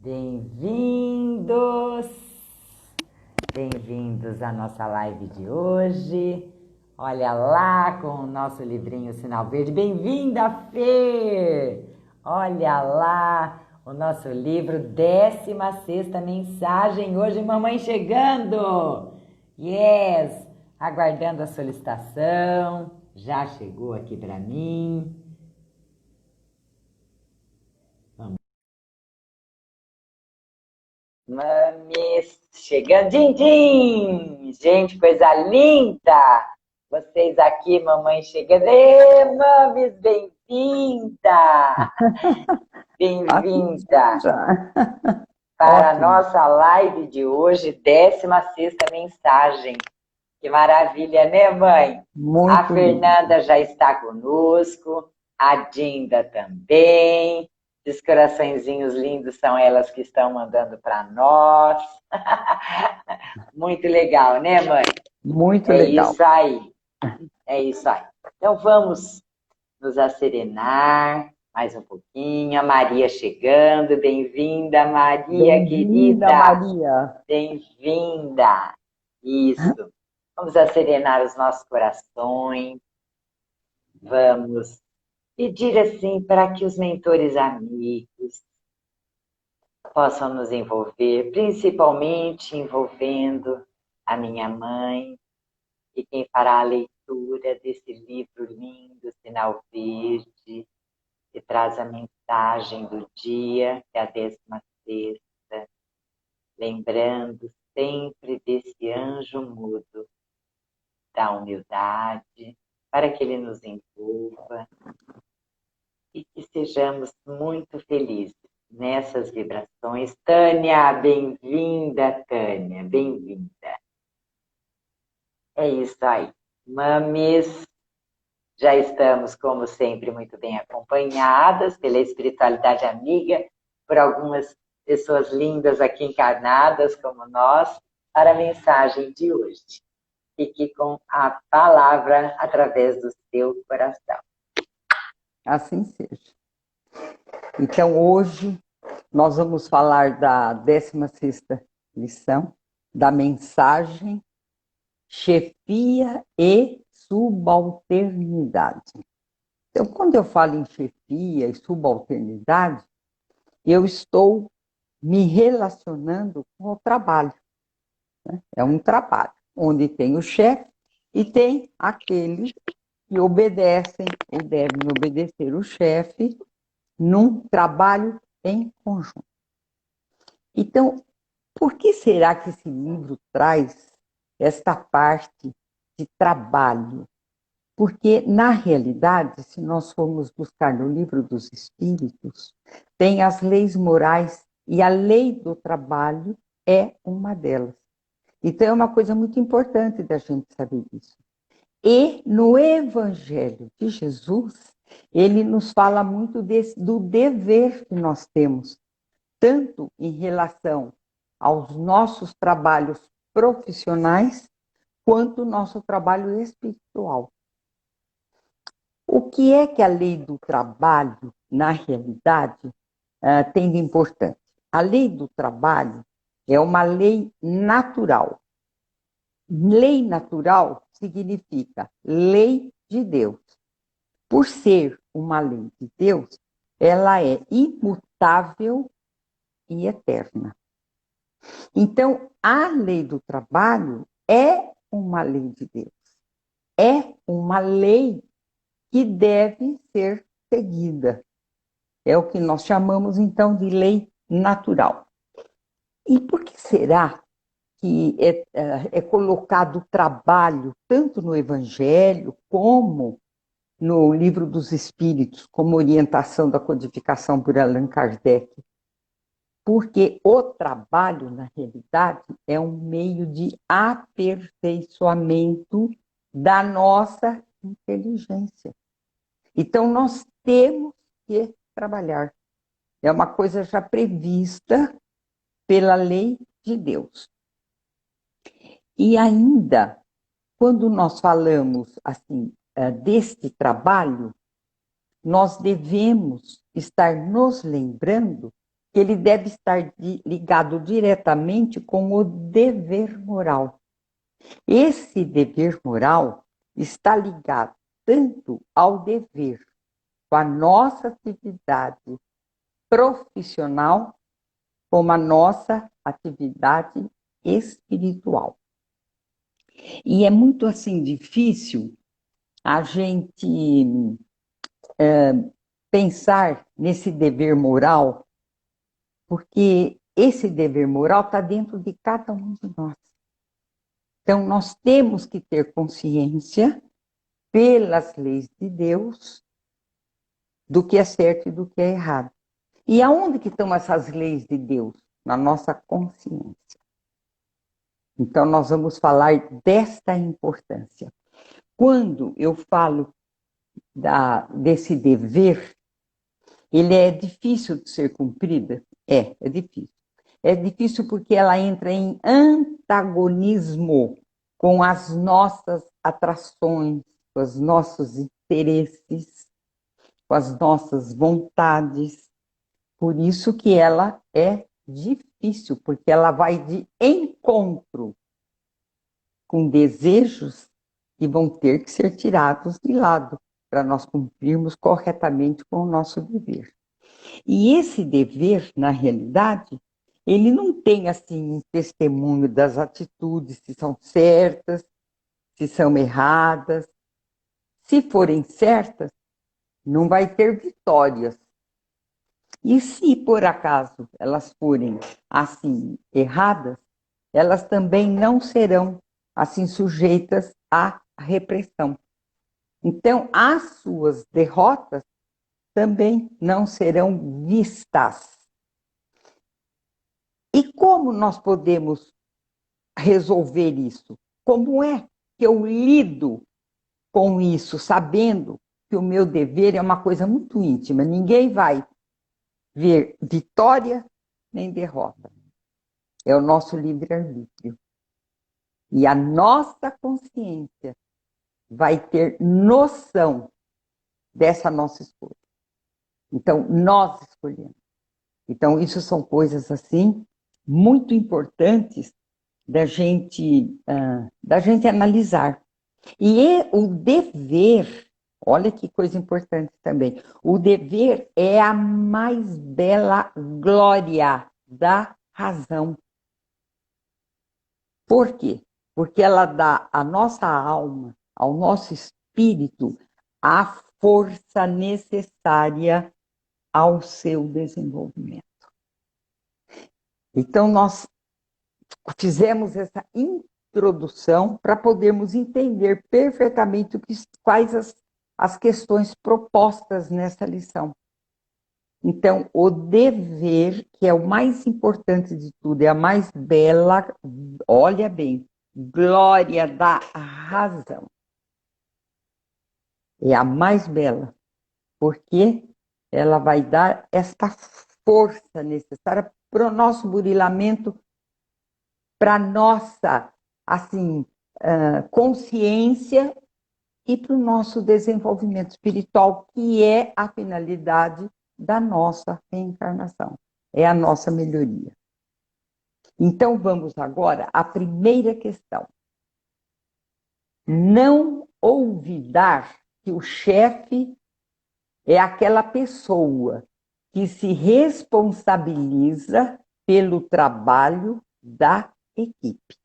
Bem-vindos! Bem-vindos à nossa live de hoje. Olha lá com o nosso livrinho Sinal Verde. Bem-vinda, Fê! Olha lá o nosso livro, 16ª mensagem. Hoje, mamãe chegando! Yes! Aguardando a solicitação. Já chegou aqui para mim. Mames, chegando, din, din! Gente, coisa linda! Vocês aqui, mamãe chegando. Ê, Mames, bem-vinda! Aqui Bem-vinda já. para a Ótimo. nossa live de hoje, 16ª mensagem. Que maravilha, né, mãe? A Muito lindo. Fernanda já está conosco, a Dinda também. Os coraçõezinhos lindos são elas que estão mandando para nós. Muito legal, né, mãe? Muito É legal. isso aí, é isso aí. Então vamos nos asserenar mais um pouquinho. A Maria chegando, bem-vinda, Maria Bem-vinda, querida, Maria. bem-vinda. Isso. Vamos asserenar os nossos corações. Vamos pedir assim para que os mentores amigos possam nos envolver, principalmente envolvendo a minha mãe e quem fará a leitura desse livro lindo, Sinal Verde, que traz a mensagem do dia, que é a 16ª, lembrando sempre desse anjo mudo da humildade, para que ele nos envolva e que sejamos muito felizes nessas vibrações. Tânia, bem-vinda, Tânia, bem-vinda. É isso aí. Mames, já estamos, como sempre, muito bem acompanhadas pela espiritualidade amiga, por algumas pessoas lindas aqui encarnadas como nós, para a mensagem de hoje. Fique com a palavra através do seu coração. Assim seja. Então, hoje, nós vamos falar da 16ª lição, da mensagem chefia e subalternidade. Então, quando eu falo em chefia e subalternidade, eu estou me relacionando com o trabalho. É um trabalho, onde tem o chefe e tem aqueles que obedecem ou devem obedecer o chefe num trabalho em conjunto. Então, por que será que esse livro traz esta parte de trabalho? Porque, na realidade, se nós formos buscar no livro dos Espíritos, tem as leis morais e a lei do trabalho é uma delas. Então, é uma coisa muito importante da gente saber disso. E no Evangelho de Jesus, ele nos fala muito do dever que nós temos, tanto em relação aos nossos trabalhos profissionais, quanto o nosso trabalho espiritual. O que é que a lei do trabalho, na realidade, tem de importante? A lei do trabalho é uma lei natural. Lei natural significa lei de Deus. Por ser uma lei de Deus, ela é imutável e eterna. Então, a lei do trabalho é uma lei de Deus. É uma lei que deve ser seguida. É o que nós chamamos, então, de lei natural. E por que será que é colocado o trabalho, tanto no Evangelho, como no Livro dos Espíritos, como orientação da codificação por Allan Kardec? Porque o trabalho, na realidade, é um meio de aperfeiçoamento da nossa inteligência. Então, nós temos que trabalhar. É uma coisa já prevista pela lei de Deus. E ainda, quando nós falamos assim deste trabalho, nós devemos estar nos lembrando ele deve estar ligado diretamente com o dever moral. Esse dever moral está ligado tanto ao dever com a nossa atividade profissional como a nossa atividade espiritual. E é muito assim difícil a gente pensar nesse dever moral, porque esse dever moral está dentro de cada um de nós. Então, nós temos que ter consciência, pelas leis de Deus, do que é certo e do que é errado. E aonde que estão essas leis de Deus? Na nossa consciência. Então, nós vamos falar desta importância. Quando eu falo desse dever, ele é difícil de ser cumprida? É difícil. É difícil porque ela entra em antagonismo com as nossas atrações, com os nossos interesses, com as nossas vontades. Por isso que ela é difícil, porque ela vai de encontro com desejos que vão ter que ser tirados de lado para nós cumprirmos corretamente com o nosso dever. E esse dever, na realidade, ele não tem assim um testemunho das atitudes, se são certas, se são erradas. Se forem certas, não vai ter vitórias. E se por acaso elas forem assim erradas, elas também não serão assim sujeitas à repressão. Então, as suas derrotas também não serão vistas. E como nós podemos resolver isso? Como é que eu lido com isso, sabendo que o meu dever é uma coisa muito íntima? Ninguém vai ver vitória nem derrota. É o nosso livre-arbítrio. E a nossa consciência vai ter noção dessa nossa escolha. Então, nós escolhemos. Então, isso são coisas assim muito importantes da gente analisar. E o dever, olha que coisa importante também, o dever é a mais bela glória da razão. Por quê? Porque ela dá à nossa alma, ao nosso espírito, a força necessária ao seu desenvolvimento. Então, nós fizemos essa introdução para podermos entender perfeitamente quais as questões propostas nessa lição. Então, o dever, que é o mais importante de tudo, é a mais bela, olha bem, glória da razão. É a mais bela, porque ela vai dar esta força necessária para o nosso burilamento, para a nossa assim, consciência e para o nosso desenvolvimento espiritual, que é a finalidade da nossa reencarnação, é a nossa melhoria. Então, vamos agora à primeira questão. Não olvidar que o chefe é aquela pessoa que se responsabiliza pelo trabalho da equipe.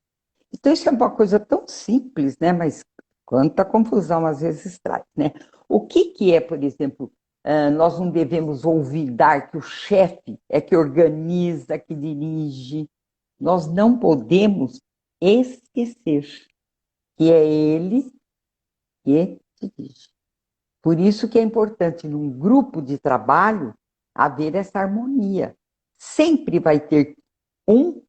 Então, isso é uma coisa tão simples, né? Mas quanta confusão às vezes traz, né? O que é, por exemplo, nós não devemos olvidar que o chefe é que organiza, que dirige. Nós não podemos esquecer que é ele que dirige. Por isso que é importante, num grupo de trabalho, haver essa harmonia. Sempre vai ter um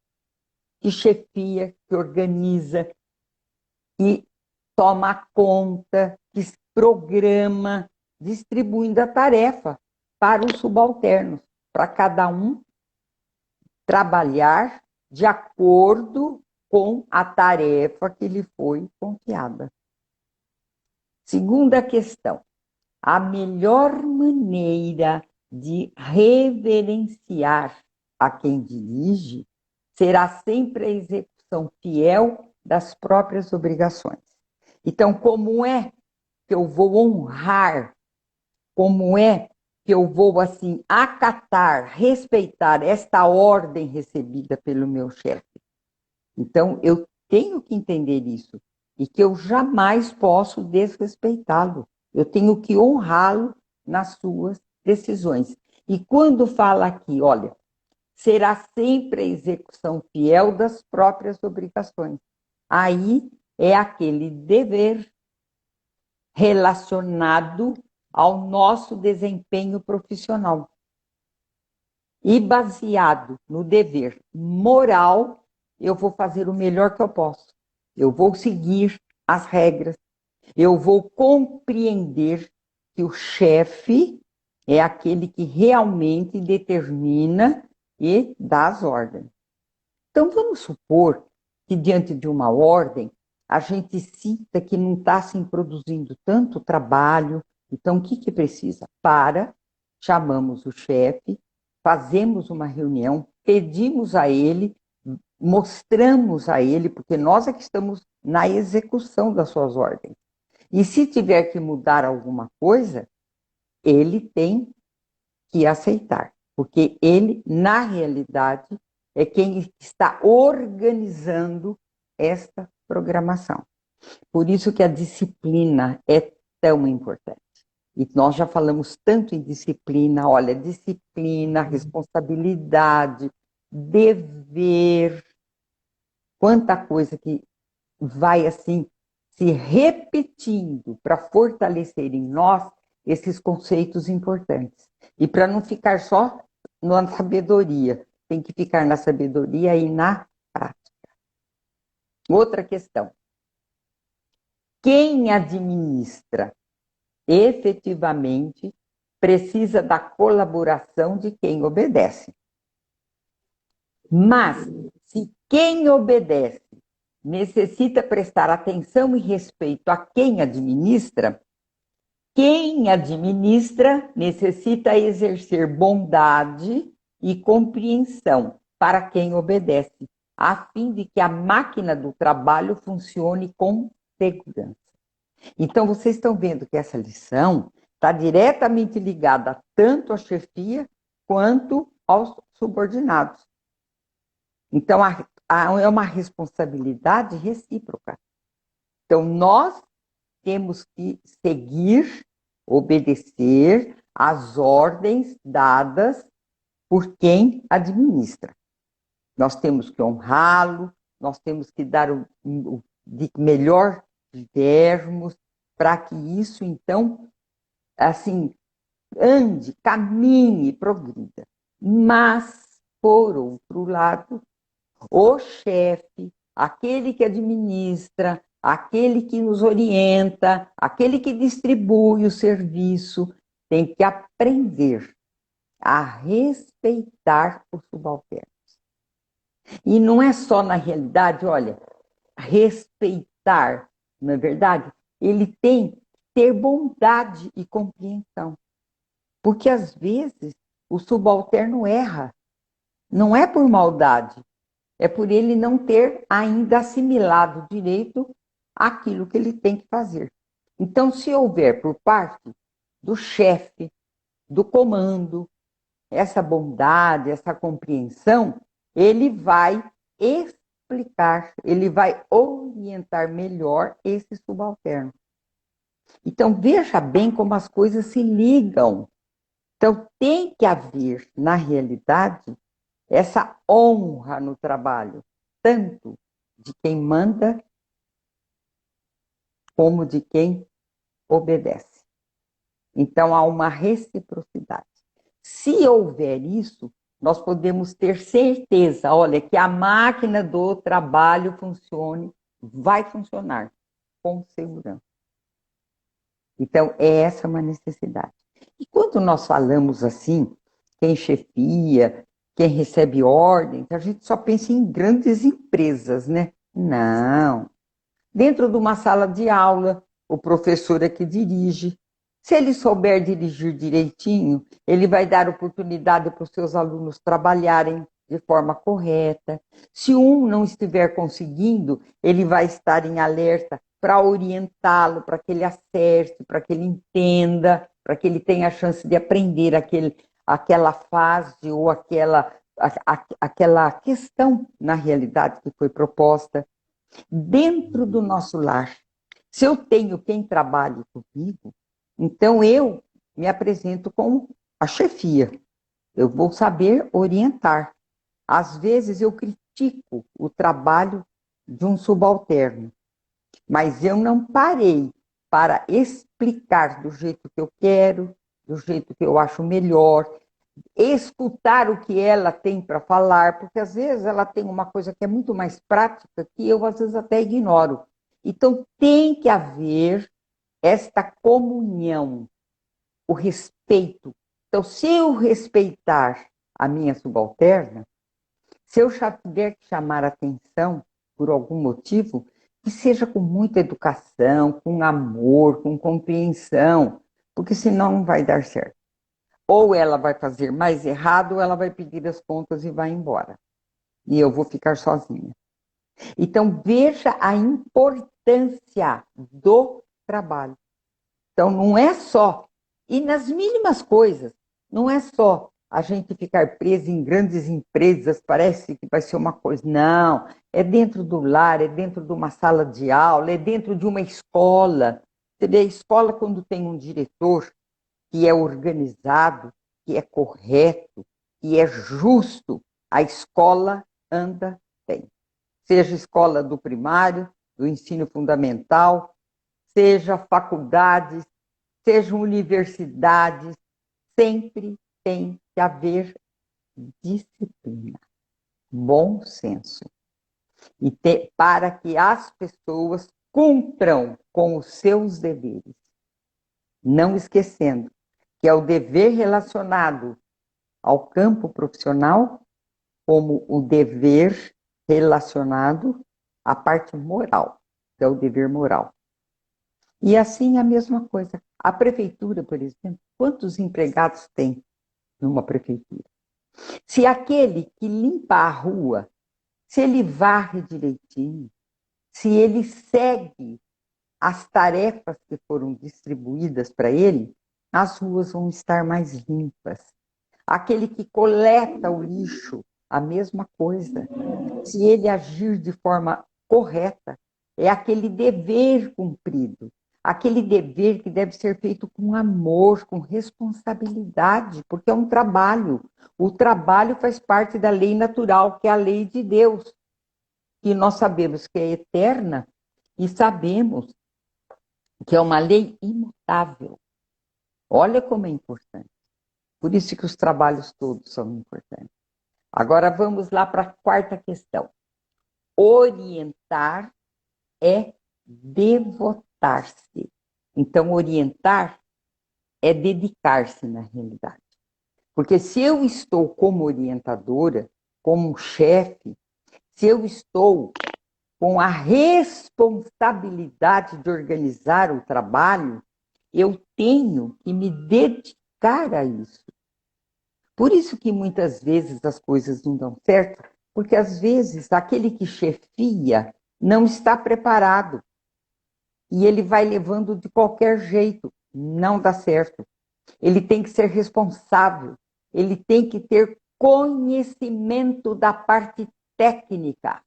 que chefia, que organiza, que toma conta, que programa, distribuindo a tarefa para os subalternos, para cada um trabalhar de acordo com a tarefa que lhe foi confiada. Segunda questão. A melhor maneira de reverenciar a quem dirige será sempre a execução fiel das próprias obrigações. Então, como é que eu vou honrar, como é que eu vou, assim, acatar, respeitar esta ordem recebida pelo meu chefe? Então, eu tenho que entender isso e que eu jamais posso desrespeitá-lo. Eu tenho que honrá-lo nas suas decisões. E quando fala aqui, olha, será sempre a execução fiel das próprias obrigações. Aí é aquele dever relacionado ao nosso desempenho profissional e baseado no dever moral, eu vou fazer o melhor que eu posso. Eu vou seguir as regras. Eu vou compreender que o chefe é aquele que realmente determina e dá as ordens. Então, vamos supor que, diante de uma ordem, a gente sinta que não está se produzindo tanto trabalho. Então, o que precisa? Chamamos o chefe, fazemos uma reunião, pedimos a ele, mostramos a ele, porque nós é que estamos na execução das suas ordens. E se tiver que mudar alguma coisa, ele tem que aceitar, porque ele, na realidade, é quem está organizando esta programação. Por isso que a disciplina é tão importante. E nós já falamos tanto em disciplina, olha, disciplina, responsabilidade, dever, quanta coisa que vai assim se repetindo para fortalecer em nós esses conceitos importantes. E para não ficar só na sabedoria, tem que ficar na sabedoria e na prática. Outra questão. Quem administra efetivamente precisa da colaboração de quem obedece. Mas, se quem obedece necessita prestar atenção e respeito a quem administra necessita exercer bondade e compreensão para quem obedece, a fim de que a máquina do trabalho funcione com segurança. Então, vocês estão vendo que essa lição está diretamente ligada tanto à chefia quanto aos subordinados. Então, é uma responsabilidade recíproca. Então, nós temos que seguir, obedecer às ordens dadas por quem administra. Nós temos que honrá-lo, nós temos que dar o de melhor dermos para que isso, então, assim, ande, caminhe, progrida. Mas, por outro lado, o chefe, aquele que administra, aquele que nos orienta, aquele que distribui o serviço, tem que aprender a respeitar os subalternos. E não é só na realidade, olha, respeitar, não é verdade? Ele tem que ter bondade e compreensão. Porque, às vezes, o subalterno erra. Não é por maldade, é por ele não ter ainda assimilado direito aquilo que ele tem que fazer. Então, se houver por parte do chefe, do comando, essa bondade, essa compreensão, ele vai explicar, ele vai orientar melhor esse subalterno. Então, veja bem como as coisas se ligam. Então, tem que haver, na realidade, essa honra no trabalho, tanto de quem manda, como de quem obedece. Então, há uma reciprocidade. Se houver isso, nós podemos ter certeza, olha, que a máquina do trabalho vai funcionar com segurança. Então, essa é uma necessidade. E quando nós falamos assim, quem chefia, quem recebe ordens, a gente só pensa em grandes empresas, né? Não. Dentro de uma sala de aula, o professor é que dirige. Se ele souber dirigir direitinho, ele vai dar oportunidade para os seus alunos trabalharem de forma correta. Se um não estiver conseguindo, ele vai estar em alerta para orientá-lo, para que ele acerte, para que ele entenda, para que ele tenha a chance de aprender aquela fase ou aquela questão, na realidade, que foi proposta. Dentro do nosso lar, se eu tenho quem trabalhe comigo, então eu me apresento como a chefia. Eu vou saber orientar. Às vezes eu critico o trabalho de um subalterno, mas eu não parei para explicar do jeito que eu quero, do jeito que eu acho melhor, escutar o que ela tem para falar, porque às vezes ela tem uma coisa que é muito mais prática que eu às vezes até ignoro. Então tem que haver esta comunhão, o respeito. Então, se eu respeitar a minha subalterna, se eu tiver que chamar atenção por algum motivo, que seja com muita educação, com amor, com compreensão, porque senão não vai dar certo. Ou ela vai fazer mais errado, ou ela vai pedir as contas e vai embora. E eu vou ficar sozinha. Então, veja a importância do trabalho. Então, não é só, e nas mínimas coisas, não é só a gente ficar preso em grandes empresas, parece que vai ser uma coisa. Não, é dentro do lar, é dentro de uma sala de aula, é dentro de uma escola. Você vê, a escola, quando tem um diretor que é organizado, que é correto, que é justo, a escola anda bem. Seja escola do primário, do ensino fundamental, seja faculdades, sejam universidades, sempre tem que haver disciplina, bom senso, para que as pessoas cumpram com os seus deveres. Não esquecendo que é o dever relacionado ao campo profissional, como o dever relacionado à parte moral, que é o dever moral. E assim a mesma coisa. A prefeitura, por exemplo, quantos empregados tem numa prefeitura? Se aquele que limpa a rua, se ele varre direitinho, se ele segue as tarefas que foram distribuídas para ele, as ruas vão estar mais limpas. Aquele que coleta o lixo, a mesma coisa. Se ele agir de forma correta, é aquele dever cumprido. Aquele dever que deve ser feito com amor, com responsabilidade, porque é um trabalho. O trabalho faz parte da lei natural, que é a lei de Deus, que nós sabemos que é eterna e sabemos que é uma lei imutável. Olha como é importante. Por isso que os trabalhos todos são importantes. Agora vamos lá para a quarta questão. Orientar é devotar-se. Então, orientar é dedicar-se na realidade. Porque se eu estou como orientadora, como chefe, se eu estou com a responsabilidade de organizar o trabalho, eu tenho que me dedicar a isso. Por isso que muitas vezes as coisas não dão certo, porque às vezes aquele que chefia não está preparado e ele vai levando de qualquer jeito, não dá certo. Ele tem que ser responsável, ele tem que ter conhecimento da parte técnica.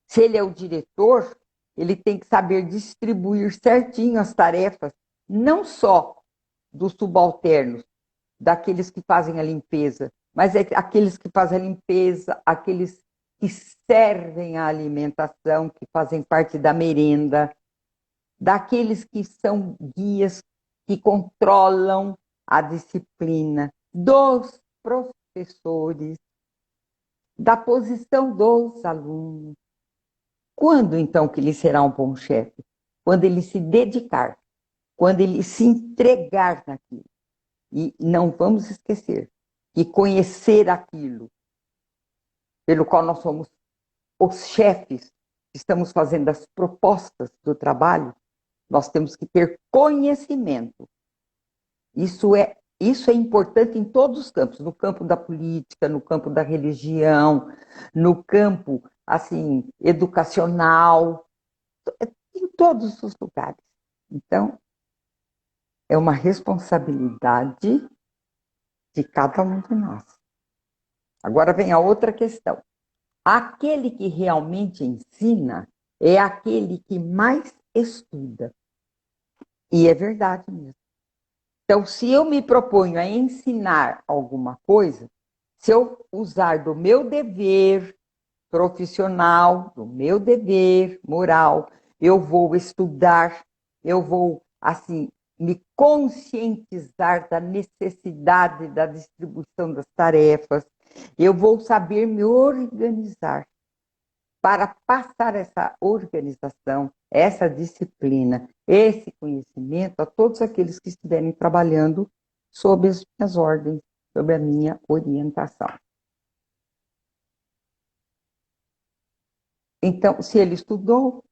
Se ele é o diretor, ele tem que saber distribuir certinho as tarefas, não só dos subalternos, daqueles que fazem a limpeza, mas é aqueles que fazem a limpeza, aqueles que servem a alimentação, que fazem parte da merenda, daqueles que são guias, que controlam a disciplina, dos professores, da posição dos alunos. Quando, então, que ele será um bom chefe? Quando ele se dedicar, quando ele se entregar naquilo. E não vamos esquecer que conhecer aquilo pelo qual nós somos os chefes, estamos fazendo as propostas do trabalho, nós temos que ter conhecimento. Isso é importante em todos os campos, no campo da política, no campo da religião, no campo, assim, educacional, em todos os lugares. Então, é uma responsabilidade de cada um de nós. Agora vem a outra questão. Aquele que realmente ensina é aquele que mais estuda. E é verdade mesmo. Então, se eu me proponho a ensinar alguma coisa, se eu usar do meu dever profissional, do meu dever moral, eu vou estudar, eu vou, assim, me conscientizar da necessidade da distribuição das tarefas, eu vou saber me organizar para passar essa organização, essa disciplina, esse conhecimento a todos aqueles que estiverem trabalhando sob as minhas ordens, sob a minha orientação. Então, se ele estudou,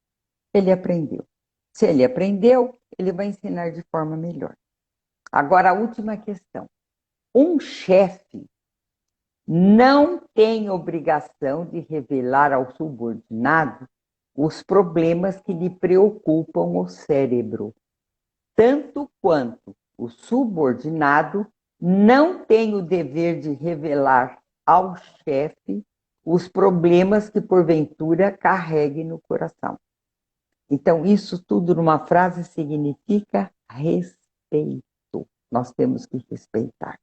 ele aprendeu. Se ele aprendeu, ele vai ensinar de forma melhor. Agora, a última questão. Um chefe não tem obrigação de revelar ao subordinado os problemas que lhe preocupam o cérebro, tanto quanto o subordinado não tem o dever de revelar ao chefe os problemas que porventura carregue no coração. Então, isso tudo numa frase significa respeito. Nós temos que respeitar.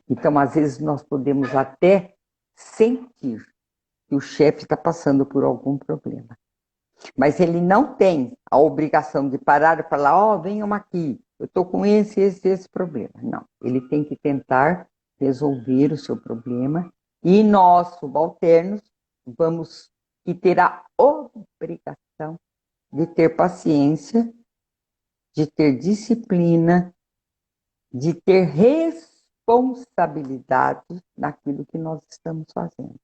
Então, às vezes, nós podemos até sentir que o chefe está passando por algum problema. Mas ele não tem a obrigação de parar e falar, ó, venham aqui, eu estou com esse problema. Não, ele tem que tentar resolver o seu problema e nós, subalternos, vamos ter a obrigação de ter paciência, de ter disciplina, de ter responsabilidade naquilo que nós estamos fazendo.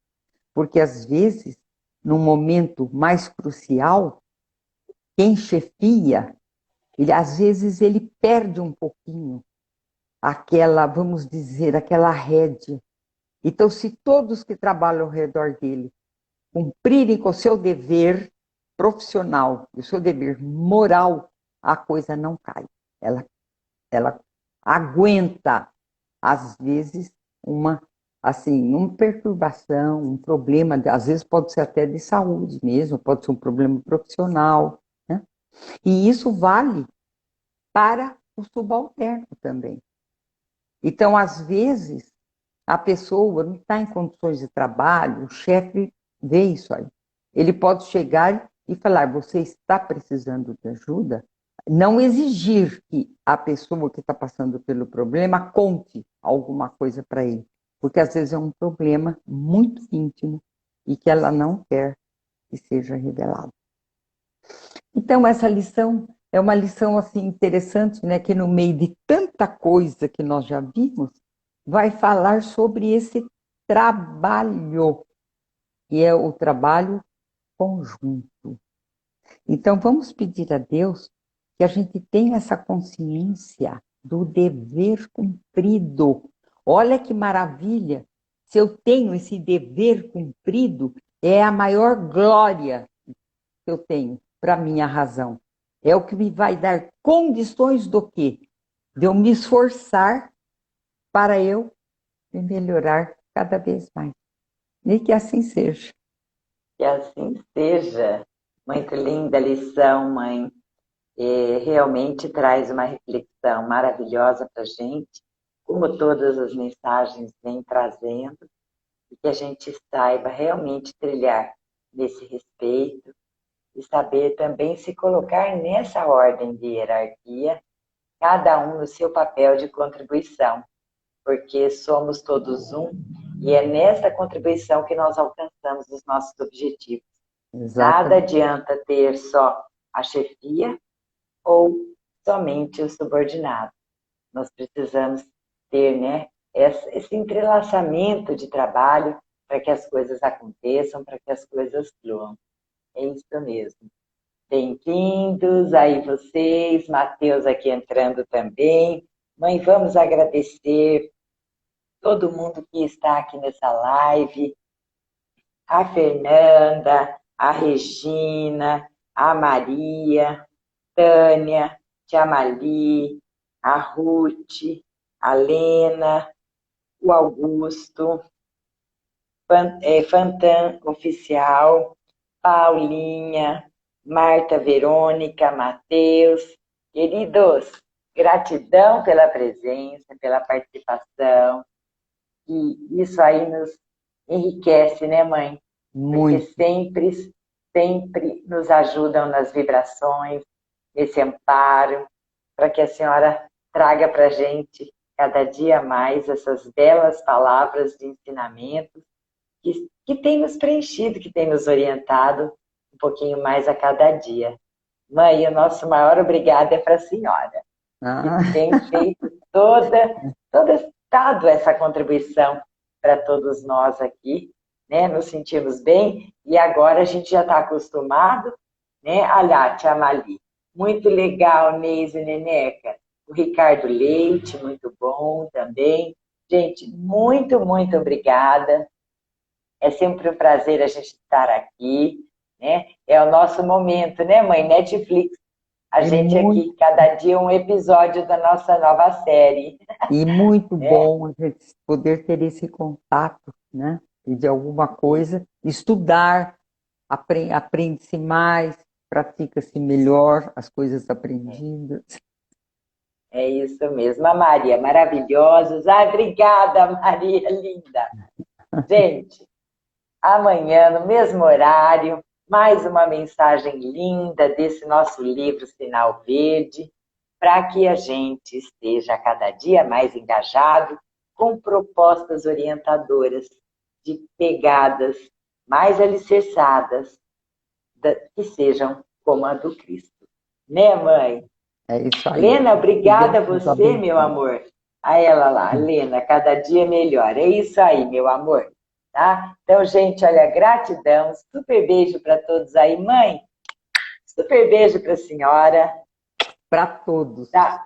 Porque, às vezes, num momento mais crucial, quem chefia, às vezes ele perde um pouquinho aquela, vamos dizer, aquela rédea. Então, se todos que trabalham ao redor dele cumprirem com o seu dever profissional, o seu dever moral, a coisa não cai. Ela aguenta, às vezes, uma perturbação, um problema, às vezes pode ser até de saúde mesmo, pode ser um problema profissional, né? E isso vale para o subalterno também. Então, às vezes, a pessoa não está em condições de trabalho, o chefe vê isso aí. Ele pode chegar e falar, você está precisando de ajuda? Não exigir que a pessoa que está passando pelo problema conte alguma coisa para ele, porque às vezes é um problema muito íntimo e que ela não quer que seja revelado. Então, essa lição é uma lição assim, interessante, né, que no meio de tanta coisa que nós já vimos, vai falar sobre esse trabalho, que é o trabalho conjunto. Então, vamos pedir a Deus que a gente tenha essa consciência do dever cumprido. Olha que maravilha! Se eu tenho esse dever cumprido, é a maior glória que eu tenho para a minha razão. É o que me vai dar condições do quê? De eu me esforçar para eu me melhorar cada vez mais. E que assim seja. Que assim seja. Muito linda a lição, mãe. Realmente traz uma reflexão maravilhosa para a gente, como todas as mensagens vêm trazendo, e que a gente saiba realmente trilhar nesse respeito e saber também se colocar nessa ordem de hierarquia, cada um no seu papel de contribuição, porque somos todos um e é nessa contribuição que nós alcançamos os nossos objetivos. Exatamente. Nada adianta ter só a chefia ou somente o subordinado. Nós precisamos ter, né, esse entrelaçamento de trabalho para que as coisas aconteçam, para que as coisas fluam. É isso mesmo. Bem-vindos aí vocês, Matheus aqui entrando também. Mãe, vamos agradecer todo mundo que está aqui nessa live, a Fernanda, a Regina, a Maria, Tânia, Tia Mali, a Ruth, a Lena, o Augusto, Fantan Oficial, Paulinha, Marta Verônica, Matheus. Queridos, gratidão pela presença, pela participação. E isso aí nos enriquece, né, mãe? Porque Muito. sempre nos ajudam nas vibrações, nesse amparo, para que a senhora traga para a gente cada dia mais essas belas palavras de ensinamento que tem nos preenchido, que tem nos orientado um pouquinho mais a cada dia. Mãe, o nosso maior obrigado é para a senhora, que tem feito dado essa contribuição para todos nós aqui, né? Nos sentimos bem e agora a gente já está acostumado, né? Olha, Tia Mali, muito legal, Neise Neneca. O Ricardo Leite, muito bom também. Gente, muito obrigada. É sempre um prazer a gente estar aqui, né? É o nosso momento, né, mãe? Netflix. A gente aqui, cada dia um episódio da nossa nova série. E muito bom a gente poder ter esse contato, né? E de alguma coisa, estudar, aprende-se mais, pratica-se melhor as coisas aprendidas. É isso mesmo. A Maria, maravilhosos. Ai, obrigada, Maria, linda. Gente, amanhã, no mesmo horário, mais uma mensagem linda desse nosso livro Sinal Verde, para que a gente esteja cada dia mais engajado com propostas orientadoras de pegadas mais alicerçadas, que sejam como a do Cristo. Né, mãe? É isso aí. Lena, obrigada a você, meu amor. A ela lá, Lena, cada dia melhor. É isso aí, meu amor. Tá? Então, gente, olha, gratidão. Super beijo para todos aí. Mãe, super beijo para a senhora. Para todos. Tá?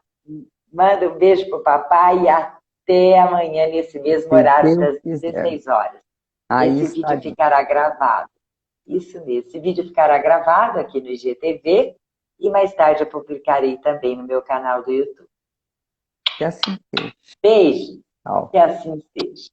Manda um beijo para o papai e até amanhã, nesse mesmo horário, das 16 horas. Esse vídeo ficará gravado. Isso mesmo. Esse vídeo ficará gravado aqui no IGTV e mais tarde eu publicarei também no meu canal do YouTube. Que assim seja. Beijo. Tchau. Que assim seja.